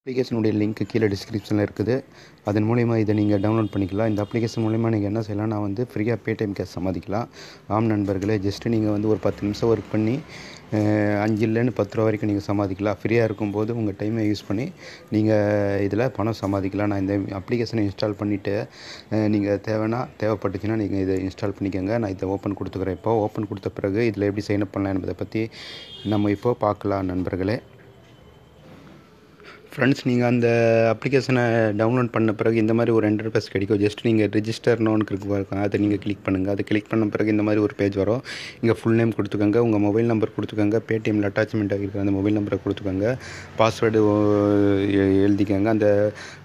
அப்ளிகேஷனுடைய link கீழே டிஸ்கிரிப்ஷனில் இருக்குது. அதன் மூலிமா இதை நீங்கள் டவுன்லோட் பண்ணிக்கலாம். இந்த அப்ளிகேஷன் மூலிமா நீங்கள் என்ன செய்யலாம், நான் வந்து ஃப்ரீயாக பேடிஎம் கேஷ் சம்பாதிக்கலாம். ஆம் நண்பர்களே, ஜஸ்ட்டு நீங்கள் வந்து ஒரு 10 நிமிஷம் ஒர்க் பண்ணி 5 10 ரூபா வரைக்கும் நீங்கள் சம்பாதிக்கலாம். ஃப்ரீயாக இருக்கும்போது உங்கள் டைமை யூஸ் பண்ணி நீங்கள் இதில் பணம் சம்பாதிக்கலாம். நான் இந்த அப்ளிகேஷனை இன்ஸ்டால் பண்ணிவிட்டு நீங்கள் தேவைப்பட்டுச்சுன்னா நீங்கள் இதை இன்ஸ்டால் பண்ணிக்கோங்க. நான் இதை ஓப்பன் கொடுத்துக்கிறேன். இப்போது ஓப்பன் கொடுத்த பிறகு இதில் எப்படி சைன்அப் பண்ணலாம் என்பதை பற்றி நம்ம இப்போது பார்க்கலாம் நண்பர்களே. ஃப்ரெண்ட்ஸ், நீங்கள் அந்த அப்ளிகேஷனை டவுன்லோட் பண்ண பிறகு இந்த மாதிரி ஒரு இன்டர்ஃபேஸ் கிடைக்கும். ஜஸ்ட் நீங்கள் ரிஜிஸ்டர் நோனுக்கு இருக்கும், அதை நீங்கள் கிளிக் பண்ணுங்கள். அதை கிளிக் பண்ண பிறகு இந்த மாதிரி ஒரு பேஜ் வரும். இங்கே ஃபுல் நேம் கொடுத்துக்கோங்க, உங்கள் மொபைல் நம்பர் கொடுத்துக்கோங்க, பேடிஎம்மில் அட்டாச்மெண்ட்டாக இருக்கிற அந்த மொபைல் நம்பரை கொடுத்துக்கோங்க, பாஸ்வேர்டு எழுதிக்கோங்க. அந்த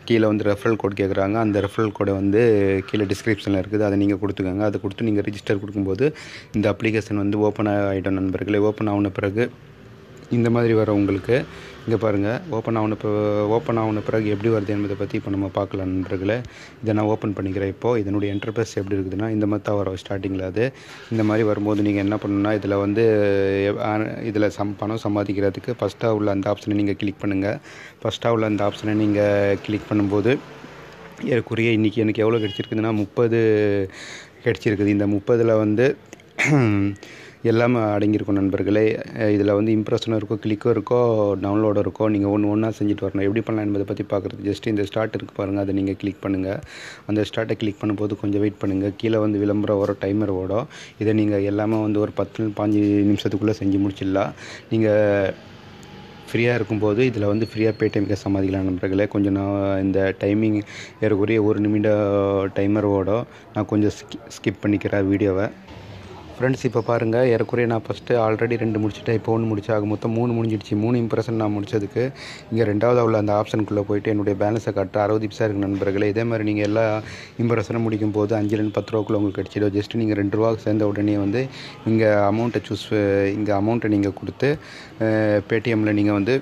கீழே வந்து ரெஃபரல் கோட் கேட்குறாங்க. அந்த ரெஃபரல் கோடை வந்து கீழே டிஸ்கிரிப்ஷனில் இருக்குது, அதை நீங்கள் கொடுத்துக்கோங்க. அதை கொடுத்து நீங்கள் ரிஜிஸ்டர் கொடுக்கும்போது இந்த அப்ளிகேஷன் வந்து ஓப்பன் ஆகிடும் நண்பர்களே. ஓப்பன் ஆன பிறகு இந்த மாதிரி வரும் உங்களுக்கு. இங்கே பாருங்கள், ஓப்பன் ஆன பிறகு எப்படி வருது என்பதை பற்றி இப்போ நம்ம பார்க்கலாம் நண்பர்களே. இதை நான் ஓப்பன் பண்ணிக்கிறேன். இப்போது இதனுடைய இன்டர்ஃபேஸ் எப்படி இருக்குதுன்னா, இந்த மாதிரி தான் வரும் ஸ்டார்டிங்கில். அது இந்த மாதிரி வரும்போது நீங்கள் என்ன பண்ணணும்னா, இதில் வந்து இதில் பணம் சம்பாதிக்கிறதுக்கு ஃபஸ்ட்டாக உள்ள அந்த ஆப்ஷனை நீங்கள் கிளிக் பண்ணுங்கள். ஃபஸ்ட்டாக உள்ள அந்த ஆப்ஷனை நீங்கள் கிளிக் பண்ணும்போது ஏறக்குறைய இன்றைக்கி எனக்கு எவ்வளோ கிடச்சிருக்குதுன்னா 30 கிடச்சிருக்குது. இந்த 30ல் வந்து எல்லாமே அடங்கியிருக்கும் நண்பர்களே. இதில் வந்து இம்ப்ரெஷனும் இருக்கும், கிளிக்கும் இருக்கும், டவுன்லோடும் இருக்கும். நீங்கள் ஒன்றா செஞ்சுட்டு வரணும். எப்படி பண்ணலாம் என்பதை பற்றி பார்க்குறதுக்கு ஜஸ்ட் இந்த ஸ்டார்ட் இருக்குது பாருங்கள், அதை நீங்கள் கிளிக் பண்ணுங்கள். அந்த ஸ்டார்ட்டை கிளிக் பண்ணும்போது கொஞ்சம் வெயிட் பண்ணுங்கள். கீழே வந்து விளம்பரம் வரும், டைமர் ஓடும். இதை நீங்கள் எல்லாமே வந்து ஒரு 10-15 நிமிஷத்துக்குள்ளே செஞ்சு முடிச்சிடலாம். நீங்கள் ஃப்ரீயாக இருக்கும்போது இதில் வந்து ஃப்ரீயாக பேடிஎம் கேஷ் சம்பாதிக்கலாம் நண்பர்களே. கொஞ்சம் நான் இந்த டைமிங் ஏறக்குறைய 1 நிமிடம் டைமர் ஓடும். நான் கொஞ்சம் ஸ்கிப் பண்ணிக்கிறேன் வீடியோவை. ஃப்ரெண்ட்ஸ், இப்போ பாருங்கள், ஏறக்குறைய நான் ஃபஸ்ட்டு ஆல்ரெடி 2 முடிச்சுட்டேன். இப்போ 1 முடிச்சாக மொத்தம் 3 முடிஞ்சிடுச்சு. 3 இம்ப்ரெஷன் நான் முடிச்சதுக்கு இங்கே 2வது உள்ள அந்த ஆப்ஷனுக்குள்ளே போய்ட்டு என்னுடைய பேலன்ஸை காட்ட 60 பைசா இருக்குது நண்பர்களே. இதே மாதிரி நீங்கள் எல்லா இம்ப்ரெஷனும் முடிக்கும் போது 5 10 ரூபாக்குள்ளே உங்களுக்கு கிடச்சிடும். ஜஸ்ட்டு நீங்கள் 2 ரூபா சேர்ந்த உடனே வந்து இங்கே அமௌண்ட்டை நீங்கள் கொடுத்து பேடிஎம்மில் நீங்கள் வந்து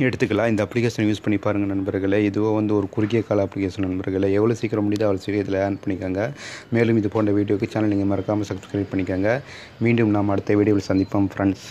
எடுத்துக்கலாம். இந்த அப்ளிகேஷன் யூஸ் பண்ணி பாருங்கள் நண்பர்களே. இதுவும் வந்து ஒரு குறுகிய கால அப்ளிகேஷன் நண்பர்களே. எவ்வளோ சீக்கிரம் முடியுதோ அவ்வளோ சீக்கிரம் இதில் ஆன் பண்ணிக்கோங்க. மேலும் இது போன்ற வீடியோக்கு சேனல் நீங்கள் மறக்காமல் சப்ஸ்கிரைப் பண்ணிக்கோங்க. மீண்டும் நாம் அடுத்த வீடியோவில் சந்திப்போம் ஃப்ரெண்ட்ஸ்.